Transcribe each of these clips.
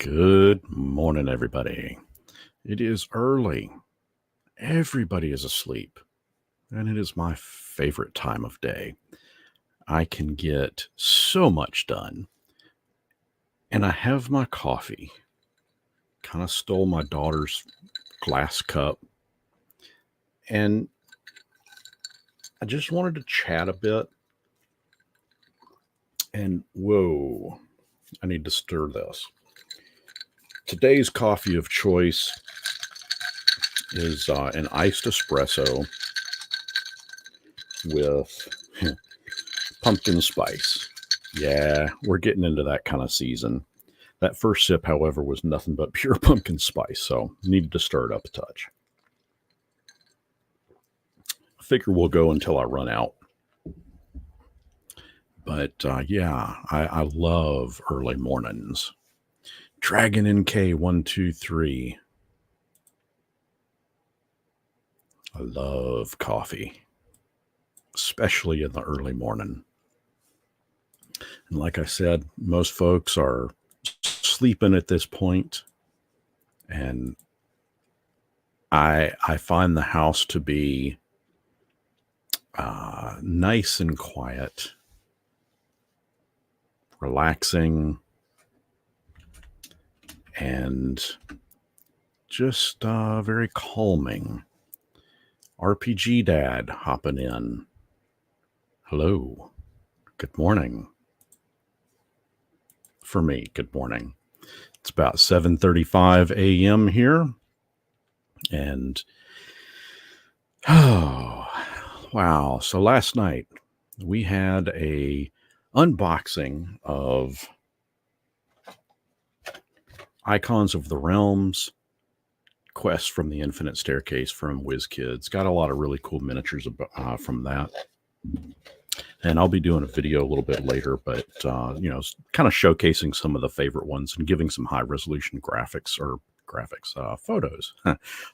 Good morning, everybody. It is early. Everybody is asleep, and it is my favorite time of day. I can get so much done, and I have my coffee. Kind of stole my daughter's glass cup, and I just wanted to chat a bit. And whoa, I need to stir this. Today's coffee of choice is an iced espresso with pumpkin spice. Yeah, we're getting into that kind of season. That first sip, however, was nothing but pure pumpkin spice, so needed to stir it up a touch. I figure we'll go until I run out. But yeah, I love early mornings. Dragon NK123. I love coffee, especially in the early morning. And like I said, most folks are sleeping at this point, and I find the house to be nice and quiet, relaxing, and just very calming. RPG Dad hopping in. Hello. Good morning. For me, good morning. It's about 7:35 a.m. here, and oh, wow. So last night we had a unboxing of Icons of the Realms Quest from the Infinite Staircase from WizKids. Got a lot of really cool miniatures from that. And I'll be doing a video a little bit later, but, kind of showcasing some of the favorite ones and giving some high resolution photos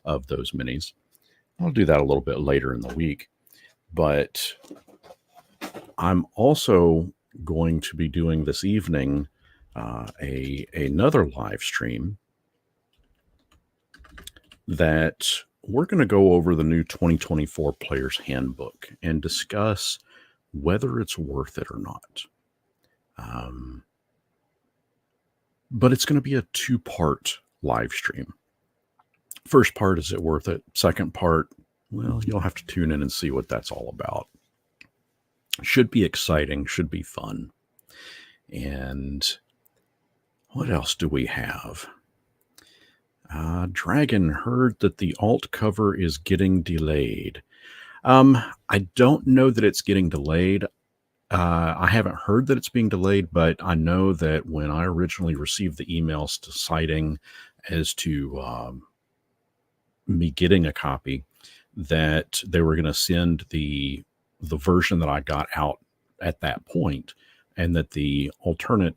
of those minis. I'll do that a little bit later in the week. But I'm also going to be doing this evening another live stream that we're going to go over the new 2024 Player's Handbook and discuss whether it's worth it or not. But it's going to be a two-part live stream. First part, is it worth it? Second part, well, you'll have to tune in and see what that's all about. Should be exciting, should be fun. And what else do we have? Dragon heard that the alt cover is getting delayed. I don't know that it's getting delayed. I haven't heard that it's being delayed, but I know that when I originally received the emails to citing as to me getting a copy, that they were going to send the version that I got out at that point, and that the alternate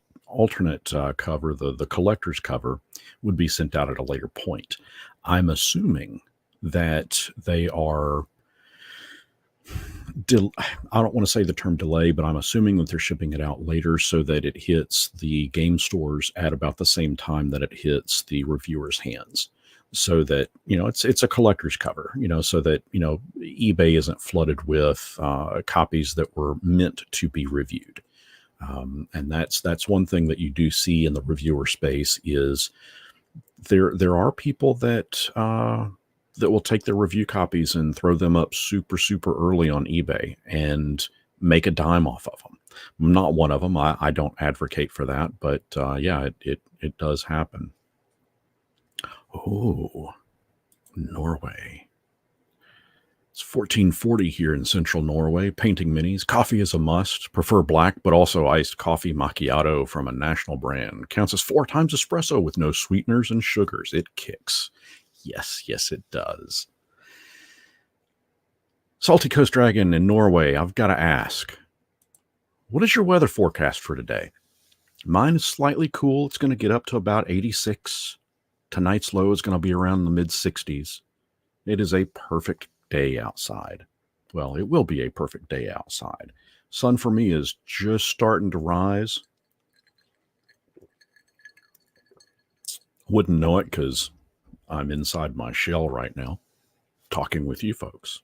cover, the collector's cover, would be sent out at a later point. I'm assuming that they are I don't want to say the term delay, but I'm assuming that they're shipping it out later so that it hits the game stores at about the same time that it hits the reviewers' hands. So that, it's a collector's cover, so that, eBay isn't flooded with copies that were meant to be reviewed. And that's one thing that you do see in the reviewer space is there are people that will take their review copies and throw them up super, super early on eBay and make a dime off of them. I'm not one of them. I don't advocate for that, but yeah, it does happen. Oh, Norway. It's 1440 here in central Norway. Painting minis. Coffee is a must. Prefer black, but also iced coffee macchiato from a national brand. Counts as 4 times espresso with no sweeteners and sugars. It kicks. Yes, it does. Salty Coast Dragon in Norway, I've got to ask, what is your weather forecast for today? Mine is slightly cool. It's going to get up to about 86. Tonight's low is going to be around the mid-60s. It is a perfect day outside. Well, it will be a perfect day outside. Sun for me is just starting to rise. Wouldn't know it because I'm inside my shell right now, talking with you folks.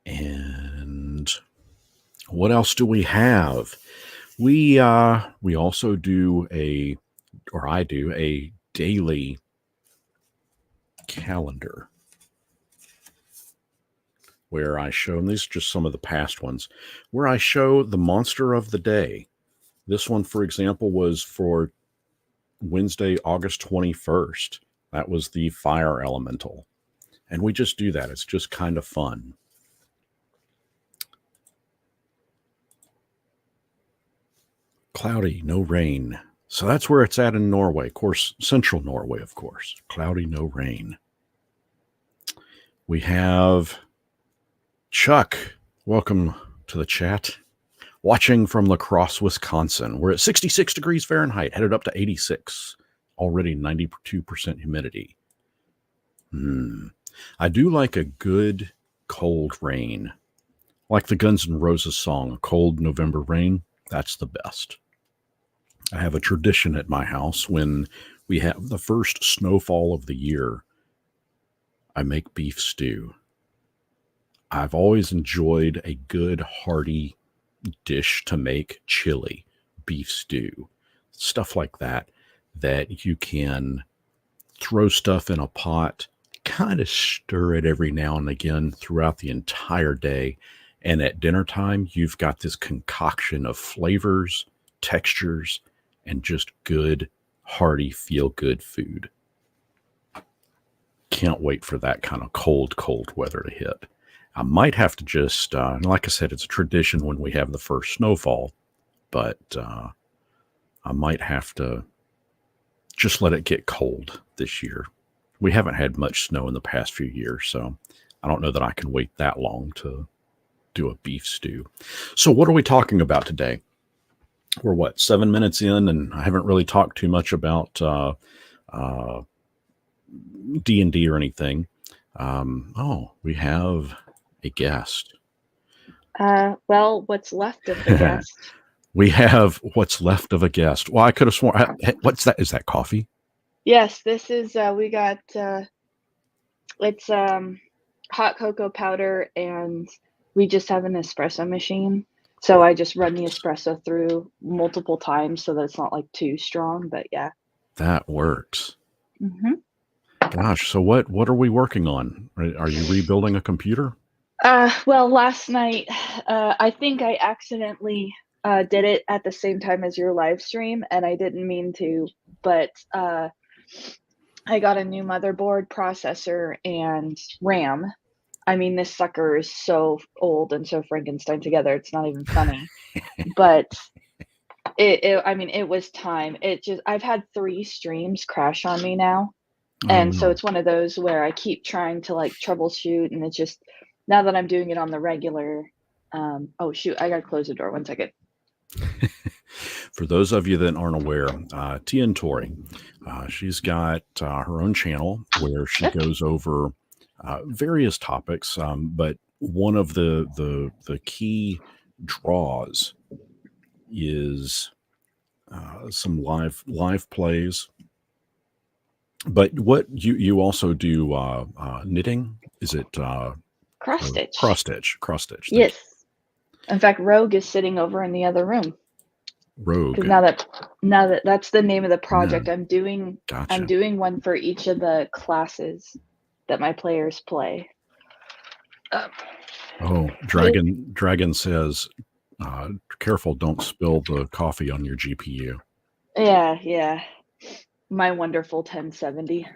And what else do we have? We also do I do a daily calendar where I show, and these are just some of the past ones, where I show the monster of the day. This one, for example, was for Wednesday, August 21st. That was the fire elemental. And we just do that. It's just kind of fun. Cloudy, no rain. So that's where it's at in Norway. Of course, central Norway, of course. Cloudy, no rain. We have Chuck. Welcome to the chat. Watching from La Crosse, Wisconsin. We're at 66 degrees Fahrenheit, headed up to 86. Already 92% humidity. I do like a good cold rain. Like the Guns N' Roses song, A Cold November Rain. That's the best. I have a tradition at my house when we have the first snowfall of the year. I make beef stew. I've always enjoyed a good hearty dish to make chili, beef stew, stuff like that you can throw stuff in a pot, kind of stir it every now and again throughout the entire day. And at dinner time, you've got this concoction of flavors, textures, and just good, hearty, feel-good food. Can't wait for that kind of cold weather to hit. I might have to just, like I said, it's a tradition when we have the first snowfall, but I might have to just let it get cold this year. We haven't had much snow in the past few years, so I don't know that I can wait that long to do a beef stew. So what are we talking about today? We're 7 minutes in, and I haven't really talked too much about D&D or anything. We have a guest. Well, what's left of the guest? We have what's left of a guest. Well, I could have sworn. What's that? Is that coffee? Yes, this is. We got. It's hot cocoa powder, and we just have an espresso machine. So I just run the espresso through multiple times so that it's not like too strong. But yeah, that works. Mm-hmm. Gosh, so what are we working on? Are you rebuilding a computer? Well, last night, I think I accidentally did it at the same time as your live stream, and I didn't mean to, but I got a new motherboard, processor, and RAM. I mean, this sucker is so old and so Frankenstein together, it's not even funny. But it was time. I've had 3 streams crash on me now. And so it's one of those where I keep trying to like troubleshoot, and it's just, now that I'm doing it on the regular, oh shoot, I gotta close the door 1 second. For those of you that aren't aware, Tia and Tori, she's got her own channel where she goes over various topics, but one of the key draws is some live plays. But what you also do knitting? Is it cross stitch? Cross stitch. Yes. In fact, Rogue is sitting over in the other room. Rogue. Because now that that's the name of the project, I'm doing. Gotcha. I'm doing one for each of the classes that my players play. Dragon says, "Careful, don't spill the coffee on your GPU." Yeah. My wonderful 1070.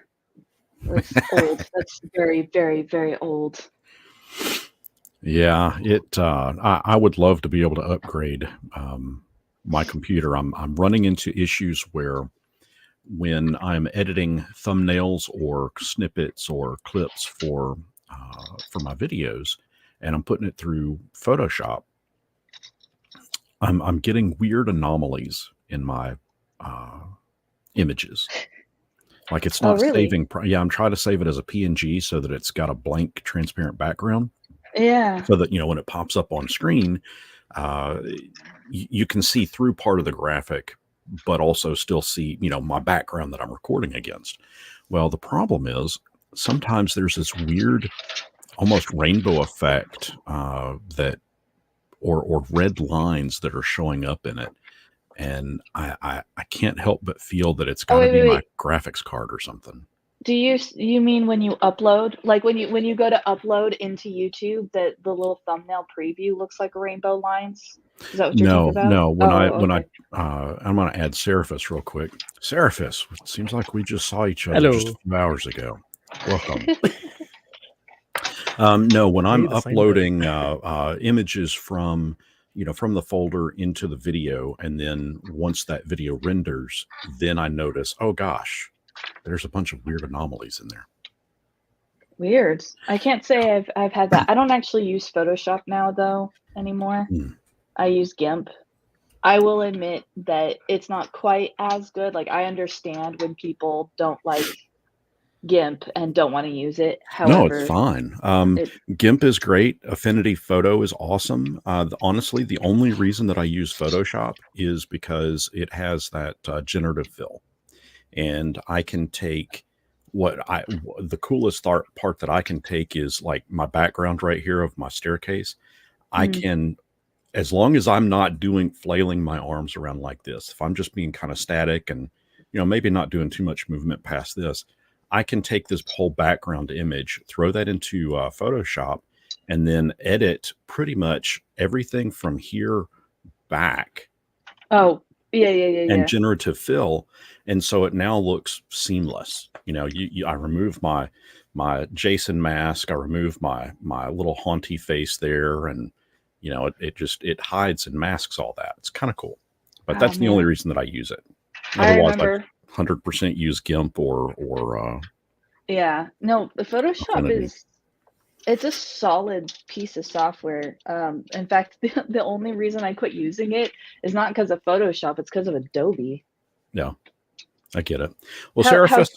That's old. That's very, very, very old. Yeah, I would love to be able to upgrade my computer. I'm running into issues where when I'm editing thumbnails or snippets or clips for my videos, and I'm putting it through Photoshop, I'm getting weird anomalies in my images. Like it's not saving. Yeah, I'm trying to save it as a PNG so that it's got a blank transparent background. Yeah. so that, when it pops up on screen, uh, you can see through part of the graphic, but also still see, my background that I'm recording against. Well, the problem is sometimes there's this weird, almost rainbow effect that, or red lines that are showing up in it. And I can't help but feel that it's Oh, got to be my wait. graphics card or something. Do you mean when you upload? Like when you go to upload into YouTube, that the little thumbnail preview looks like rainbow lines? Is that what you're talking No, about? no. Oh, When I okay. I'm going to add Seraphis real quick. Seraphis, it seems like we just saw each other just a Hello. few hours ago. Welcome. No, when I'm Me the same day. uploading images from from the folder into the video, and then once that video renders, then I notice, oh gosh, there's a bunch of weird anomalies in there. Weird. I can't say I've had that. I don't actually use Photoshop now though anymore. Hmm. I use GIMP. I will admit that it's not quite as good. Like I understand when people don't like GIMP and don't want to use it. No, it's However, fine. it GIMP is great. Affinity Photo is awesome. Honestly, the only reason that I use Photoshop is because it has that generative fill, and I can take the coolest part that I can take is like my background right here of my staircase. I mm, can, as long as I'm not flailing my arms around like this, if I'm just being kind of static and, maybe not doing too much movement past this, I can take this whole background image, throw that into Photoshop, and then edit pretty much everything from here back oh yeah, and yeah. generative fill. And so it now looks seamless. I remove my Jason mask. I remove my little haunty face there. And, it hides and masks all that. It's kind of cool, but Oh that's the only man. reason that I use it. I Otherwise I remember 100% use GIMP or yeah. No, the Photoshop Affinity. it's a solid piece of software. In fact, the only reason I quit using it is not because of Photoshop, it's because of Adobe. Yeah, I get it. Well, How Seraphis,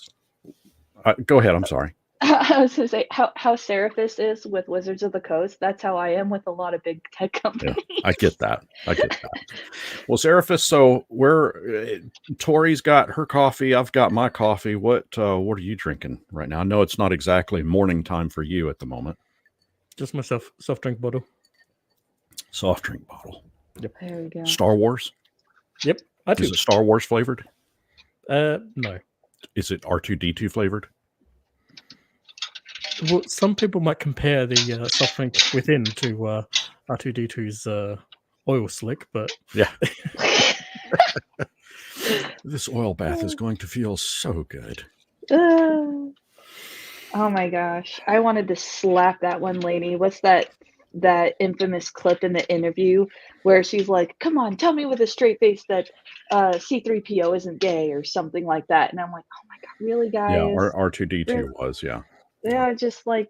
go ahead. I'm sorry. I was gonna say how Seraphis is with Wizards of the Coast. That's how I am with a lot of big tech Yeah, companies. I get that. I get that. Well, Seraphis, so Tori's got her coffee. I've got my coffee. What are you drinking right now? I know it's not exactly morning time for you at the moment. Just myself, soft drink bottle. Soft drink bottle. Yep. There we go. Star Wars. Yep. I do. Is it Star Wars flavored? No. Is it R2D2 flavored? Well, some people might compare the soft drink within to R2D2's oil slick, but Yeah. This oil bath is going to feel so good. Oh my gosh. I wanted to slap that one lady. What's that infamous clip in the interview where she's like, "Come on, tell me with a straight face that C3PO isn't gay," or something like that. And I'm like, "Oh my god, really Yeah, guys? Really?" R2D2 was, yeah. Yeah, just like,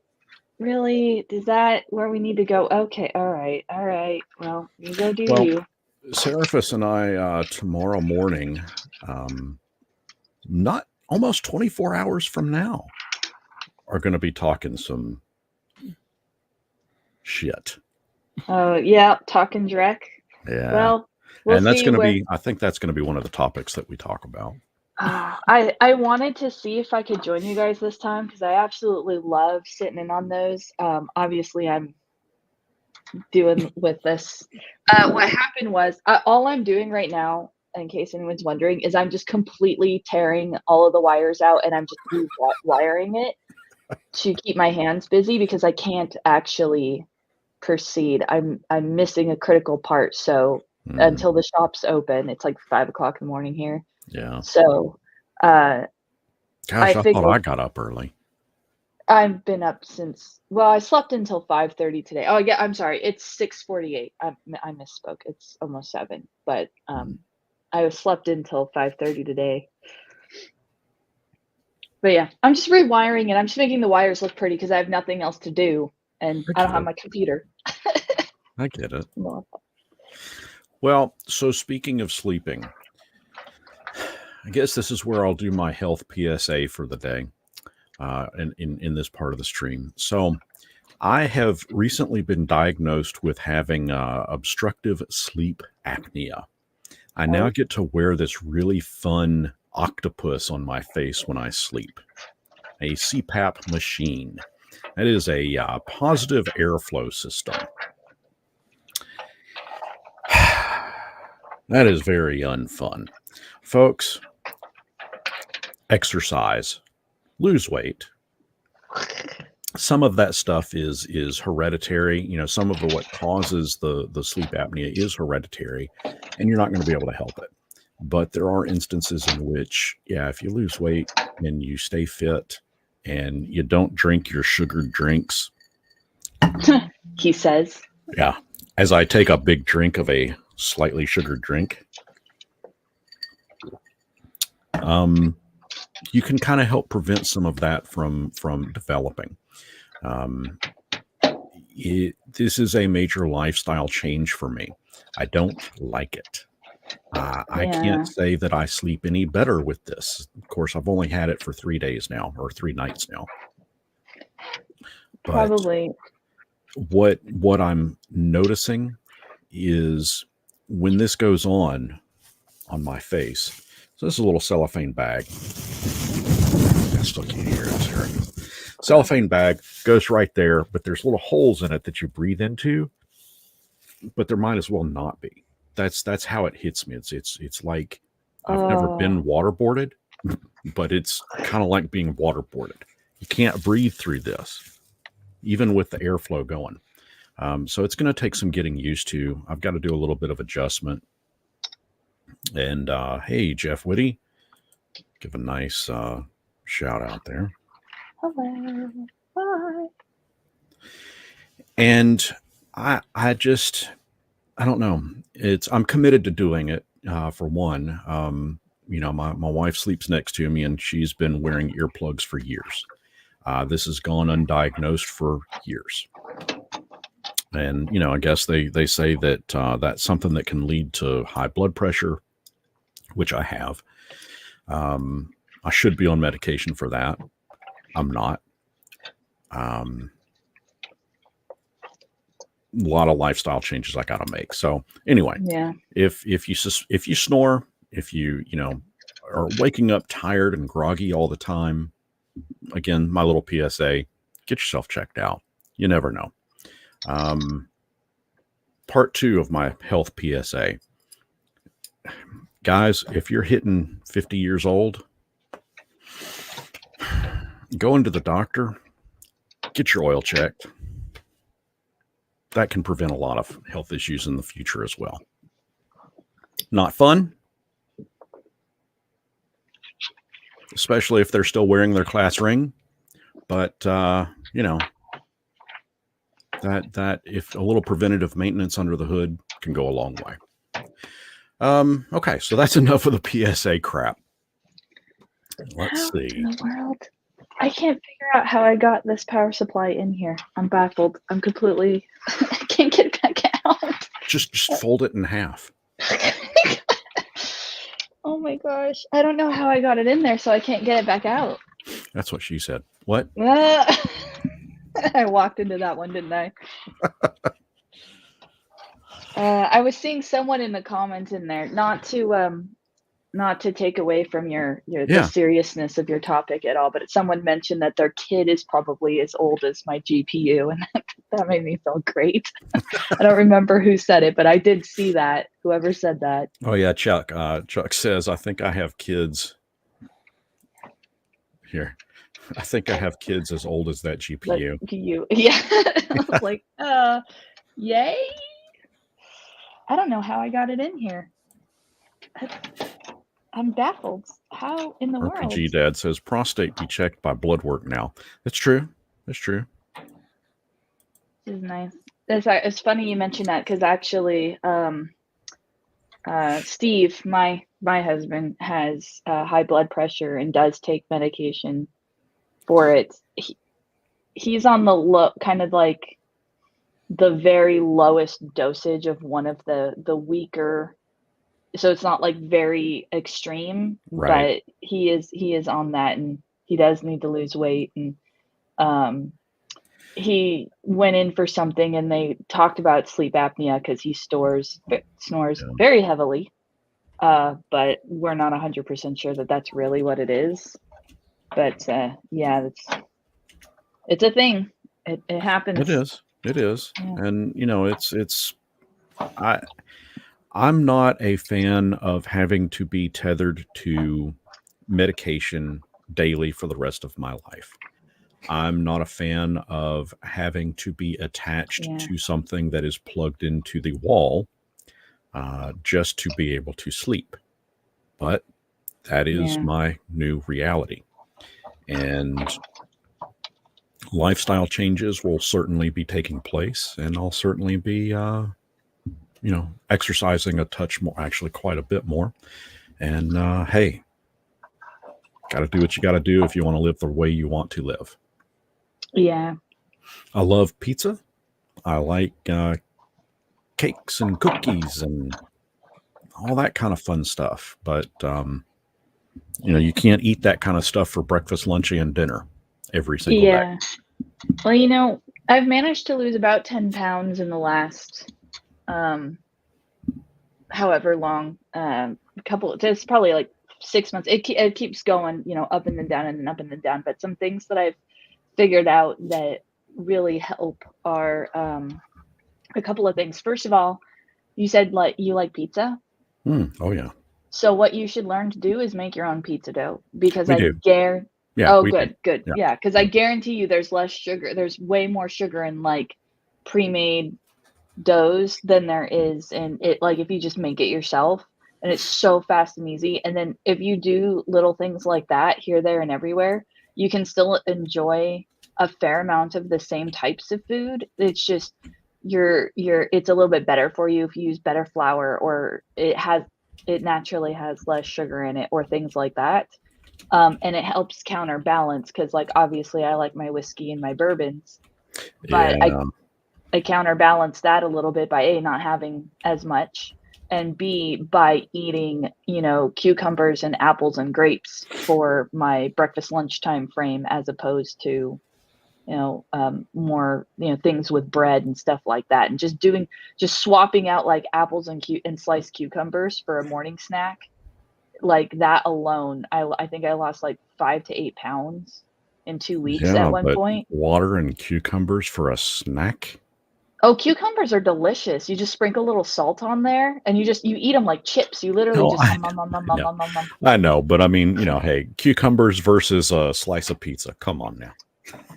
really? Is that where we need to go? Okay, all right, all right. Well, you go do Well, you. Seraphis and I tomorrow morning, not almost 24 hours from now, are going to be talking some shit. Oh yeah, talking Drek. Yeah. Well, we'll And that's see going to where. be, I think that's going to be one of the topics that we talk about. I wanted to see if I could join you guys this time because I absolutely love sitting in on those. Obviously, I'm doing with this. What happened was all I'm doing right now, in case anyone's wondering, is I'm just completely tearing all of the wires out and I'm just wiring it to keep my hands busy because I can't actually proceed. I'm missing a critical part, so until the shop's open, it's like 5 o'clock in the morning here. Yeah. So Gosh, I I thought figured I got up early. I've been up since, well, I slept until 5:30 today. Oh yeah, I'm sorry. It's 6:48. I misspoke. It's almost 7, but I was slept until 5:30 today. But yeah, I'm just rewiring it. I'm just making the wires look pretty because I have nothing else to do and I don't have my computer. I get it. Well, so speaking of sleeping, I guess this is where I'll do my health PSA for the day in this part of the stream. So I have recently been diagnosed with having obstructive sleep apnea. I now Oh. get to wear this really fun octopus on my face when I sleep, a CPAP machine. That is a positive airflow system. That is very unfun. Folks, exercise, lose weight. Some of that stuff is hereditary. Some of what causes the sleep apnea is hereditary, and you're not going to be able to help it. But there are instances in which, yeah, if you lose weight and you stay fit and you don't drink your sugared drinks, He says. yeah, as I take a big drink of a slightly sugared drink, you can kind of help prevent some of that from developing. This is a major lifestyle change for me. I don't like it. I can't say that I sleep any better with this. Of course, I've only had it for 3 days now, or 3 nights now. But Probably. what I'm noticing is when this goes on my face. So this is a little cellophane bag. I still can't hear it. Sorry. Cellophane bag goes right there, but there's little holes in it that you breathe into, but there might as well not be. That's how it hits me. It's like I've never been waterboarded, but it's kind of like being waterboarded. You can't breathe through this, even with the airflow going. So it's going to take some getting used to. I've got to do a little bit of adjustment. And hey, Jeff Whitty, give a nice shout out there. Hello. Bye. And I don't know. I'm committed to doing it. For one, my wife sleeps next to me, and she's been wearing earplugs for years. This has gone undiagnosed for years. And, I guess they say that that's something that can lead to high blood pressure, which I have. I should be on medication for that. I'm not. A lot of lifestyle changes I got to make. So anyway, Yeah. if you snore, if you are waking up tired and groggy all the time, again, my little PSA: get yourself checked out. You never know. Part 2 of my health PSA. Guys, if you're hitting 50 years old, go into the doctor, get your oil checked. That can prevent a lot of health issues in the future as well. Not fun, especially if they're still wearing their class ring. But, that if a little preventative maintenance under the hood can go a long way. Okay, so that's enough of the PSA crap. Let's see. In the world? I can't figure out how I got this power supply in here. I'm baffled. I'm completely. I can't get it back out. Just fold it in half. Oh my gosh! I don't know how I got it in there, so I can't get it back out. That's what she said. What? I walked into that one, didn't I? I was seeing someone in the comments in there, not to take away from the seriousness of your topic at all, but someone mentioned that their kid is probably as old as my GPU, and that made me feel great. I don't remember who said it, but I did see that. Whoever said that. Oh yeah, Chuck. Chuck says, I think I have kids here. I think I have kids as old as that GPU. Yeah. I was like, yay. I don't know how I got it in here. I'm baffled. How in the world? RPG Dad says prostate be checked by blood work now. That's true. That's true. This is nice. It's funny you mentioned that because actually, Steve, my husband, has high blood pressure and does take medication for it. He's on the kind of like the very lowest dosage of one of the weaker. So it's not like very extreme, right. But he is on that, and he does need to lose weight. And he went in for something and they talked about sleep apnea because he snores Yeah. very heavily. But we're not 100% sure that that's really what it is. But yeah, it's a thing. It happens. It is. Yeah. And I'm not a fan of having to be tethered to medication daily for the rest of my life. I'm not a fan of having to be attached Yeah. to something that is plugged into the wall just to be able to sleep. But that is Yeah. my new reality. And lifestyle changes will certainly be taking place, and I'll certainly be, exercising a touch more, actually quite a bit more. And hey, got to do what you got to do if you want to live the way you want to live. Yeah. I love pizza. I like cakes and cookies and all that kind of fun stuff. But you can't eat that kind of stuff for breakfast, lunch, and dinner every single day. Yeah. Well, I've managed to lose about 10 pounds in the last however long, it's probably like 6 months. It keeps going, up and then down and then up and then down. But some things that I've figured out that really help are a couple of things. First of all, you said like you like pizza. Oh yeah, So what you should learn to do is make your own pizza dough because we I do. guarantee. Yeah, Oh, we do. good. Yeah. Yeah, because I guarantee you there's less sugar. There's way more sugar in like pre-made doughs than there is in it, like if you just make it yourself, and it's so fast and easy. And then if you do little things like that here, there, and everywhere, you can still enjoy a fair amount of the same types of food. It's just it's a little bit better for you if you use better flour, or it naturally has less sugar in it, or things like that. And it helps counterbalance because, like, obviously I like my whiskey and my bourbons, but Yeah. I counterbalance that a little bit by A, not having as much, and B, by eating, cucumbers and apples and grapes for my breakfast lunch time frame, as opposed to, more, things with bread and stuff like that. And just swapping out like apples and sliced cucumbers for a morning snack, like that alone, I think I lost like 5 to 8 pounds in 2 weeks at Yeah, one but point. water and cucumbers for a snack? Oh, cucumbers are delicious. You just sprinkle a little salt on there, and you eat them like chips. You literally No, just nom, nom, nom, nom, nom, no, nom, nom, nom. I know, but I mean, hey, cucumbers versus a slice of pizza. Come on now.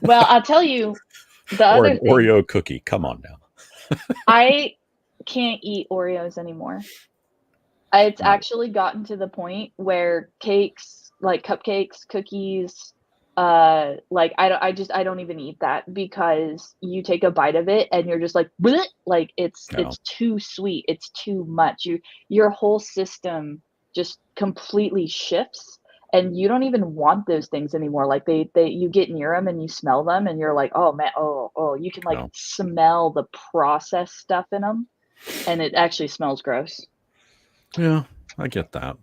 Well, I'll tell you the Or other an thing. Oreo cookie. Come on now. I can't eat Oreos anymore. It's No. actually gotten to the point where cakes, like cupcakes, cookies, like I don't even eat that, because you take a bite of it and you're just like, "Bleh," like it's No. too sweet, it's too much. Your whole system just completely shifts, and you don't even want those things anymore. Like you get near them and you smell them and you're like, "Oh man, oh, you can like No. smell the processed stuff in them, and it actually smells gross." Yeah, I get that.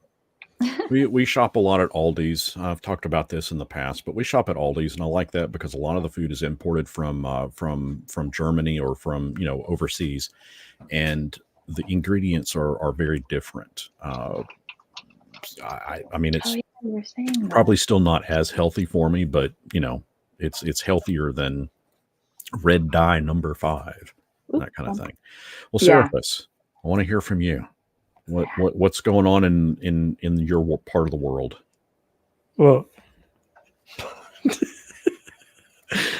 We shop a lot at Aldi's. I've talked about this in the past, but we shop at Aldi's, and I like that because a lot of the food is imported from Germany or from overseas, and the ingredients are very different. I mean, Oh it's yeah, you were saying that. probably still not as healthy for me, but it's healthier than red dye number 5, Oop, that kind of thing. Well, yeah. Seraphis, I want to hear from you. What's going on in your part of the world? Well,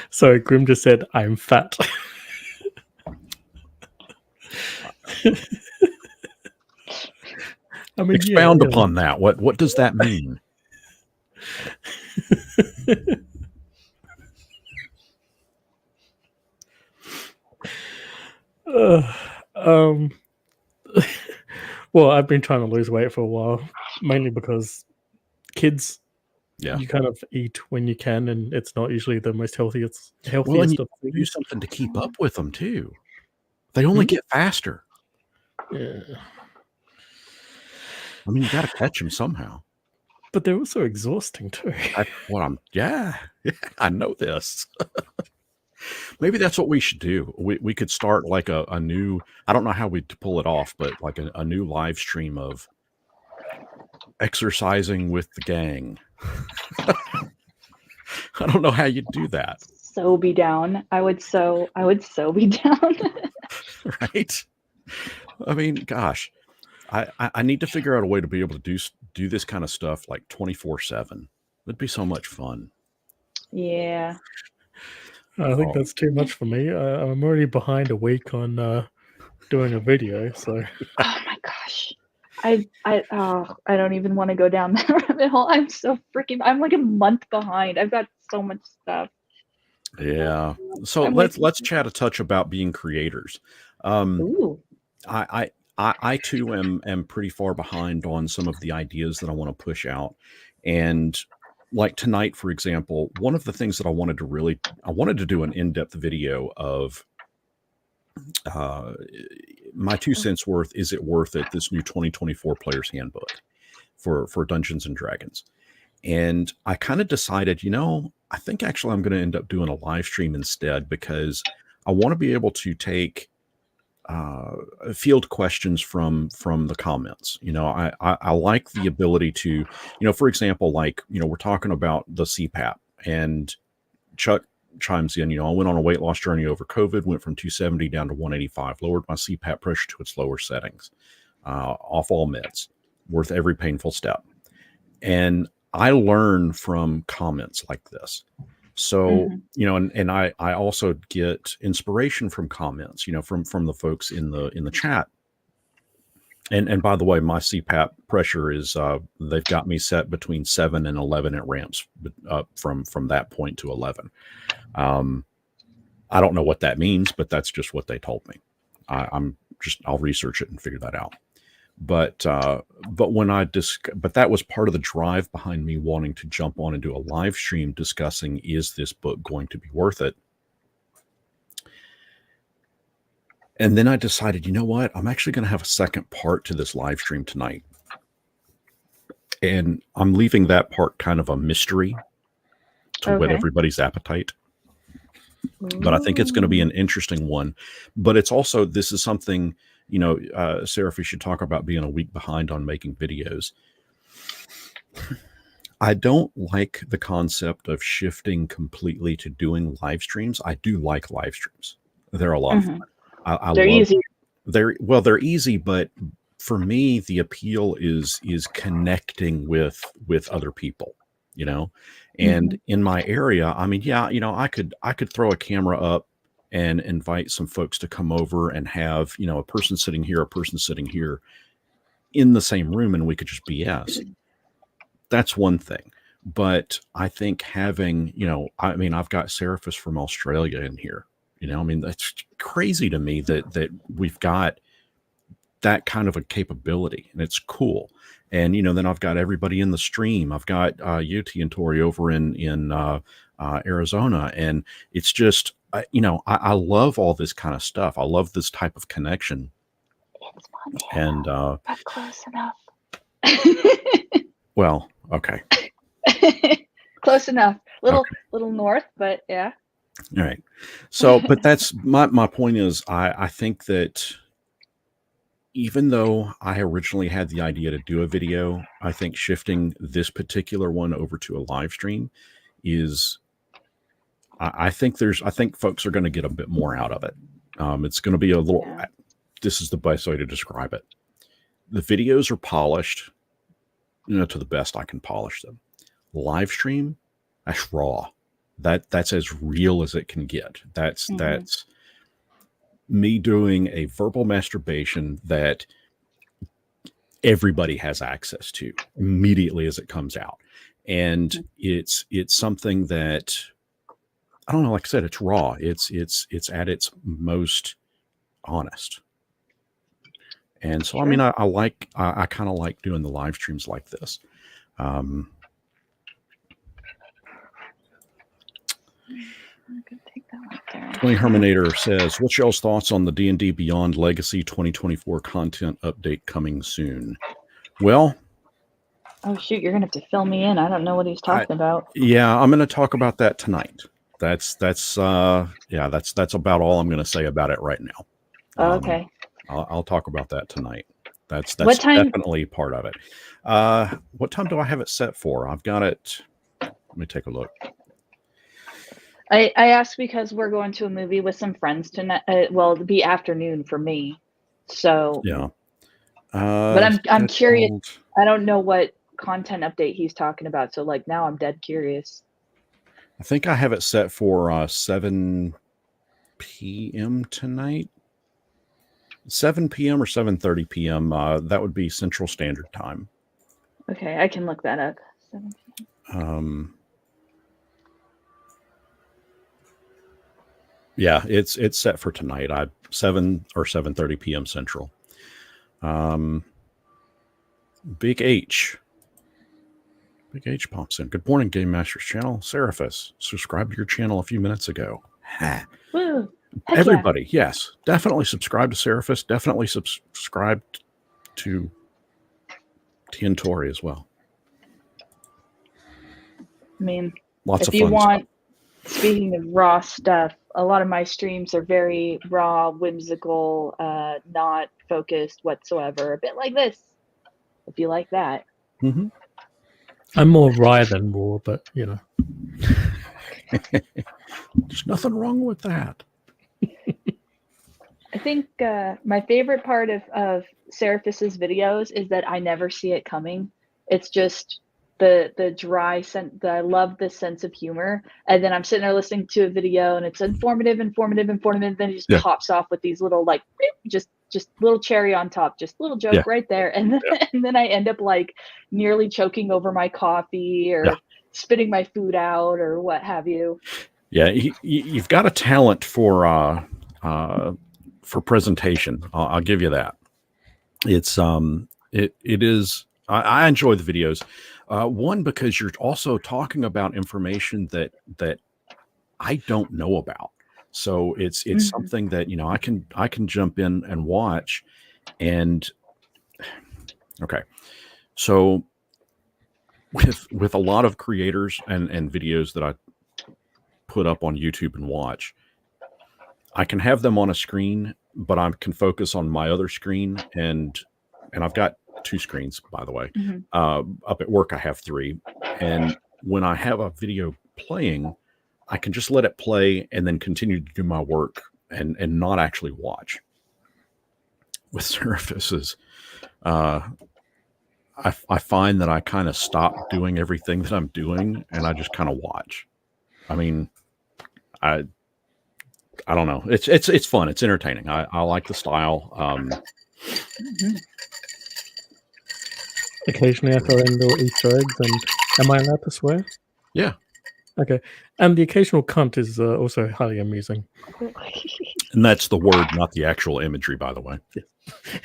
sorry, Grim just said I'm fat. I mean, Expound upon that. What does that mean? um, well, I've been trying to lose weight for a while, mainly because kids, Yeah. you kind of eat when you can, and it's not usually the most healthiest Well, and you of do things. something to keep up with them too. They only get faster. Yeah. I mean, you got to catch them somehow. But they're also exhausting too. That's what I'm. Yeah, I know this. Maybe that's what we should do. We could start like a new, I don't know how we'd pull it off, but like a new live stream of exercising with the gang. I don't know how you'd do that. So be down. I would so be down. Right? I mean, gosh, I need to figure out a way to be able to do this kind of stuff like 24/7. It'd be so much fun. Yeah. I think Oh, that's too much for me. I'm already behind a week on doing a video, so Oh my gosh. I don't even want to go down that rabbit hole. I'm like a month behind. I've got so much stuff. yeah. So I'm let's chat a touch about being creators. Ooh. I too am pretty far behind on some of the ideas that I want to push out. And like tonight, for example, one of the things that I wanted to do an in-depth video of my 2 cents worth. Is it worth it? This new 2024 player's handbook for Dungeons and Dragons. And I kind of decided, I think actually I'm going to end up doing a live stream instead, because I want to be able to take field questions from the comments. I like the ability to, for example, like, we're talking about the CPAP, and Chuck chimes in, I went on a weight loss journey over COVID, went from 270 down to 185, lowered my CPAP pressure to its lower settings, off all meds, worth every painful step. And I learn from comments like this. So, and I also get inspiration from comments, from the folks in the chat. And by the way, my CPAP pressure is, they've got me set between 7 and 11. It ramps from that point to 11. I don't know what that means, but that's just what they told me. I'll research it and figure that out. But that was part of the drive behind me wanting to jump on and do a live stream discussing, is this book going to be worth it? And then I decided, you know what? I'm actually going to have a second part to this live stream tonight. And I'm leaving that part kind of a mystery to whet everybody's appetite. But I think it's going to be an interesting one. But it's also, this is something, Sarah, if we should talk about being a week behind on making videos. I don't like the concept of shifting completely to doing live streams. I do like live streams. They're a lot of fun. They're easy. They're easy, but for me, the appeal is connecting with other people, and in my area, I mean, yeah, I could throw a camera up and invite some folks to come over and have, a person sitting here, a person sitting here in the same room, and we could just BS. That's one thing. But I think having, I mean, I've got Seraphis from Australia in here. I mean, that's crazy to me that we've got that kind of a capability, and it's cool. And, then I've got everybody in the stream. I've got Yuti and Tori over in Arizona. And it's just, I love all this kind of stuff. I love this type of connection. It's Montana, and but close enough. Well, okay. Close enough. Little north, but yeah. All right. So, but that's my point is, I think that even though I originally had the idea to do a video, I think shifting this particular one over to a live stream is, I think folks are going to get a bit more out of it. It's going to be a little, this is the best way to describe it. The videos are polished, to the best I can polish them. Live stream, that's raw. That's as real as it can get. That's me doing a verbal masturbation that everybody has access to immediately as it comes out. And it's something that, I don't know, like I said, it's raw. It's at its most honest. And so, I mean, I kind of like doing the live streams like this. Tony Herminator says, what's y'all's thoughts on the D&D Beyond Legacy 2024 content update coming soon? Well, oh shoot, you're gonna have to fill me in. I don't know what he's talking about. Yeah, I'm going to talk about that tonight. that's about all I'm going to say about it right now. Okay. I'll talk about that tonight. That's What time? definitely part of it. What time do I have it set for? I've got it. Let me take a look. I asked because we're going to a movie with some friends tonight. Well, it'll be afternoon for me. So, Yeah. but I'm curious. scheduled- I don't know what content update he's talking about. So like now I'm dead curious. I think I have it set for 7 p.m. tonight. 7 p.m. or 7:30 p.m. That would be Central Standard Time. Okay, I can look that up. Yeah, it's set for tonight. 7 or 7:30 p.m. Central. Big H pops in. Good morning, GameMasters channel. Seraphis subscribed to your channel a few minutes ago. Woo! Heck Everybody, yes, definitely subscribe to Seraphis. Definitely subscribe to Tiantori as well. I mean, Lots of if you fun want, speaking of raw stuff, a lot of my streams are very raw, whimsical, not focused whatsoever. A bit like this, if you like that. stuff. Mm-hmm. I'm more rye than raw, but you know. There's nothing wrong with that. I think my favorite part of Seraphis's videos is that I never see it coming. It's just the dry sense. I love the sense of humor, and then I'm sitting there listening to a video, and it's informative. Then it just pops off with these little like just little cherry on top, just little joke right there, and then I end up like nearly choking over my coffee or spitting my food out or what have you. Yeah, you've got a talent for presentation. I'll give you that. It's it is. I enjoy the videos. One, because you're also talking about information that I don't know about. So it's something that I can jump in and watch. And okay, so with a lot of creators and videos that I put up on YouTube and watch, I can have them on a screen, but I can focus on my other screen, and I've got 2 screens, by the way. Up at work, I have 3, and when I have a video playing, I can just let it play and then continue to do my work and not actually watch. With Surfaces, I find that I kind of stop doing everything that I'm doing and I just kind of watch. I mean, I don't know. It's fun. It's entertaining. I like the style. Occasionally I throw in little Easter eggs, and am I allowed to swear? Yeah. Okay. And the occasional cunt is also highly amusing. And that's the word, not the actual imagery, by the way.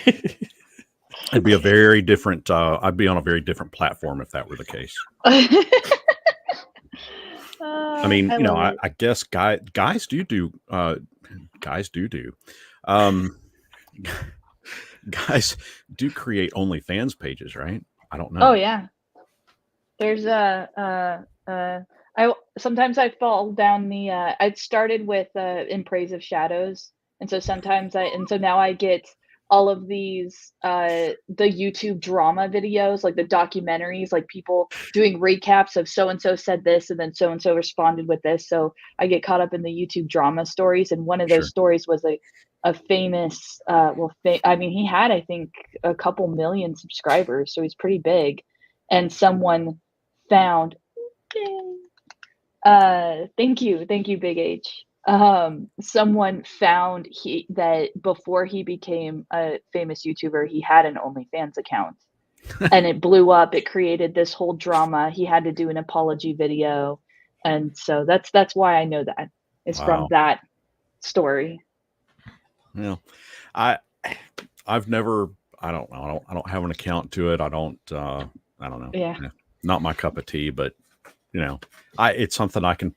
It'd be a very different, I'd be on a very different platform if that were the case. I mean, I guess guys do guys do create OnlyFans pages, right? I don't know. Oh yeah. There's sometimes I fall down the I started with In Praise of Shadows, and so now I get all of these the YouTube drama videos, like the documentaries, like people doing recaps of so and so said this and then so and so responded with this. So I get caught up in the YouTube drama stories, and one of those stories was a famous I mean, he had, I think, a couple million subscribers, so he's pretty big, and someone found thank you, Big H. Someone found that before he became a famous YouTuber, he had an OnlyFans account, and it blew up. It created this whole drama. He had to do an apology video, and so that's why I know that. It's from that story. Yeah, I've never. I don't know. I don't have an account to it. I don't know. Yeah. Not my cup of tea, but it's something I can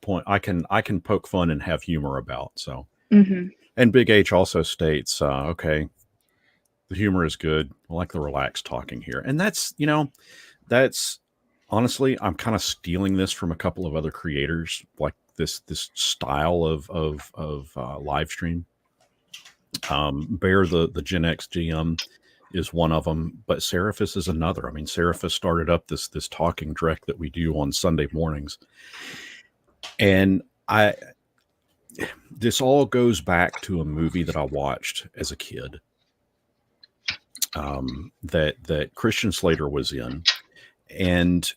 poke fun and have humor about. So, and Big H also states, okay, the humor is good. I like the relaxed talking here. And that's honestly, I'm kind of stealing this from a couple of other creators. Like this style of live stream. Bear the Gen X GM is one of them, but Seraphis is another. I mean, Seraphis started up this talking direct that we do on Sunday mornings, and this all goes back to a movie that I watched as a kid, that Christian Slater was in, and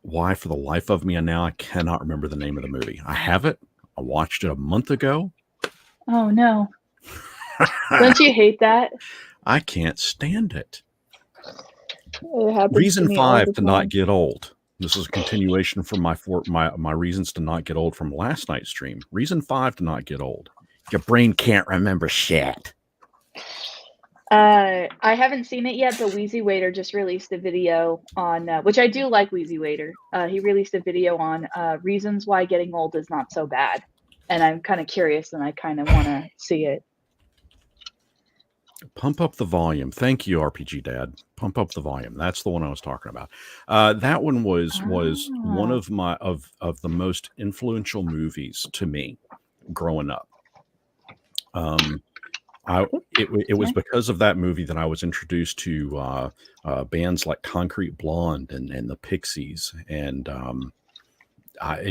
why, for the life of me, and now I cannot remember the name of the movie. I have it. I watched it a month ago. Oh no! Don't you hate that? I can't stand it. It happens Reason to me all 5 the to not time. get old. This is a continuation from my reasons to not get old from last night's stream. Reason 5 to not get old. Your brain can't remember shit. I haven't seen it yet, but Wheezy Waiter just released a video on, which I do like Wheezy Waiter. He released a video on reasons why getting old is not so bad. And I'm kind of curious and I kind of want to see it. Pump up the volume. Thank you, RPG Dad. Pump up the volume. That's the one I was talking about. That one was one of my of the most influential movies to me growing up. It was because of that movie that I was introduced to bands like Concrete Blonde and the Pixies, and I